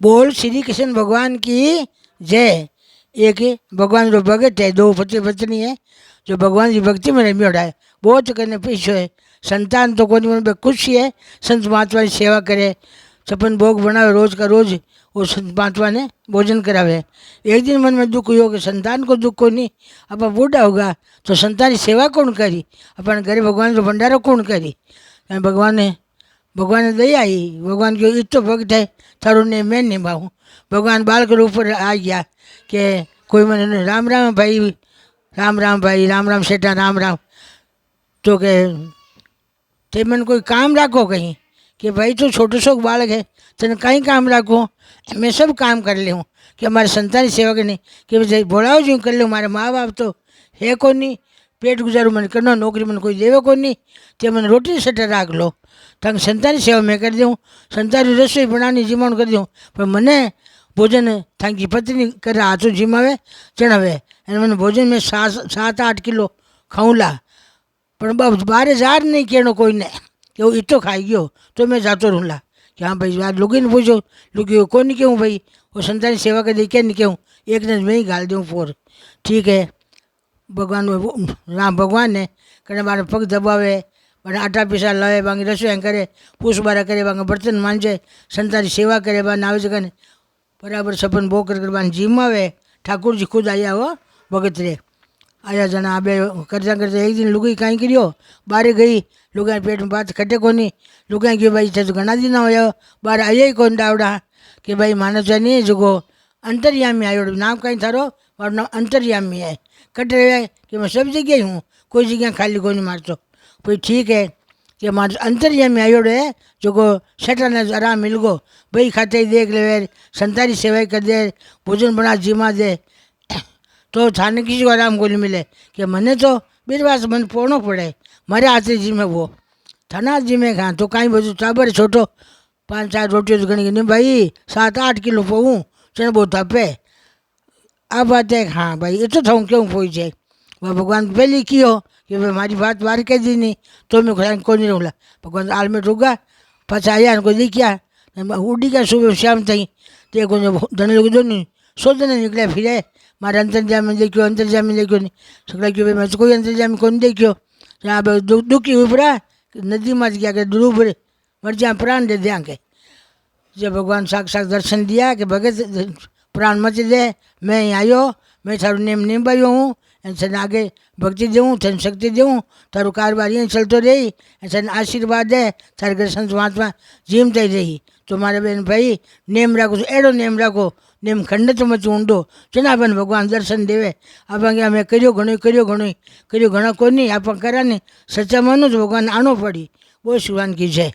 बोल श्री कृष्ण भगवान की जय। एक भगवान जो भगत है, दो पति पत्नी है, जो भगवान की भक्ति में रम्योड़ा है, बहुत करने पीछे है। संतान तो कोई मन में खुशी है, संत महात्मा की सेवा करे, छप्पन भोग बनावे रोज का रोज, वो संत महात्मा ने भोजन करावे। एक दिन मन में दुख हुआ कि संतान को दुख को नहीं, अब बूढ़ा होगा तो संतान की सेवा कौन करी, अपन घरे भगवान को भंडारो कौन करी। भगवान ने दया आई, भगवान की इतो भक्त है, थारो ने मैं निभाऊँ। भगवान बालक के ऊपर आ गया कि कोई मैंने राम राम भाई, राम राम भाई, राम राम सेठा, राम राम। तो के ते मन कोई काम राखो कहीं कि भाई तो छोटो सो बालक है, तेने कहीं काम राखो, मैं सब काम कर ले हूँ कि हमारे संतान की सेवा करनी, कि भाई बोलाओ जो कर लो, हमारे माँ बाप तो है को नहीं, पेट गुजारो मन करना, नौकरी मन कोई देवे को नहीं, ते मन रोटी सटर राख लो, तंग संतान की सेवा मैं कर दूँ, संतान की रसोई बनानी जिमाण कर दूँ, पर मने भोजन थांकी पत्नी कर हाथों जिमावे चढ़ावे, અને મને ભોજન મેં 7-8 કિલો ખાઉંલા, પણ બારે जार नहीं कहनो कोई ने कि वो इतो खाई गयो तो मैं जातो रहूँला कि हाँ भाई आज लोग ने पूछो, लोग को नहीं कहूँ भाई, वो संतान की सेवा कर दी क्या नहीं कहूँ, एक दिन मैं ही गाल दूँ फोर। ठीक है, भगवान राम भगवान ने कने मारे पग दबावे, बने आटा पीसा लावे, बांगी रसोई करे, पूछ बारा करे, बांगे बर्तन मांजे, संतान की सेवा करे, बान आवे जगह बराबर सपन भोग कर बान जिमावे। ठाकुर जी खुद आया हो भगत रे, आया जना आबे करता करता एक दिन लुगाई कहीं करियो, बारे गई, लुगाई पेट में बात खटे कोनी, लुगाई क्यों भाई तो घना दिन हो बार आया ही कौन दावड़ा कि भाई मानस नहीं जुगो अंतर्यामी आयो, नाम कहीं थारो और नाम अंतर्यामी है, कट रहे कि मैं सब जगह ही हूँ, कोई जगह खाली कोई नहीं मारतो। भाई ठीक है कि मार अंतर्यामी आयो है, जो को सेठा ने आराम मिल गो, भाई खाते ही देख ले, संतारी सेवाई कर दे, भोजन बना जिमा दे, तो थाने किसी को आराम को नहीं मिले कि मने तो बिरवास मन पोणो पड़े, मारे हाथे जी में वो थाना जी में खा तो कहीं बजू टाबर छोटो 5-4 रोटियों तो गणी नहीं भाई, 7-8 किलो पोऊँ चने बहुत थापे। आ बात है हाँ भाई ये तो था क्यों पोई जाए, वह भगवान पहले कियो कि भाई हमारी बात बार कह दी नहीं तो मैं खुदा को नहीं रहूँला। भगवान आल में रुका पाचा आया को दिखा उड़ी गया सुबह शाम तई, ते को धन लोग दो नहीं 100 दिन निकले फिरे, मारे अंतर्जामी देखो अंतर्जामी देखो नहीं सकता क्यों भाई मैं तो कोई अंतर्जामी को नहीं देखो, यहाँ पे दुखी उपरा नदी में गया कि ध्रुव मर जा प्राण दे दिया के, जब भगवान साक्षात दर्शन दिया कि भगत प्राण मच दे, मैं यहाँ आयो, मैं थारू नेम निभायो हूँ, ऐसे आगे भक्ति दूँ, तेन शक्ति दूँ, थारू कारोबार यहीं चलते रही, ऐसा आशीर्वाद है थारे घर संत महात्मा जीमते ही रही। तो मारे बहन भाई नेम राखो, एड़ो नेम राखो, नेम खंड तो मत ऊंडो, चना बन भगवान दर्शन देवे। आप अमें करियो घणो को नहीं, आप करा नहीं, सच्चा मानो तो भगवान आनो पड़ी। वो शिवान की जय।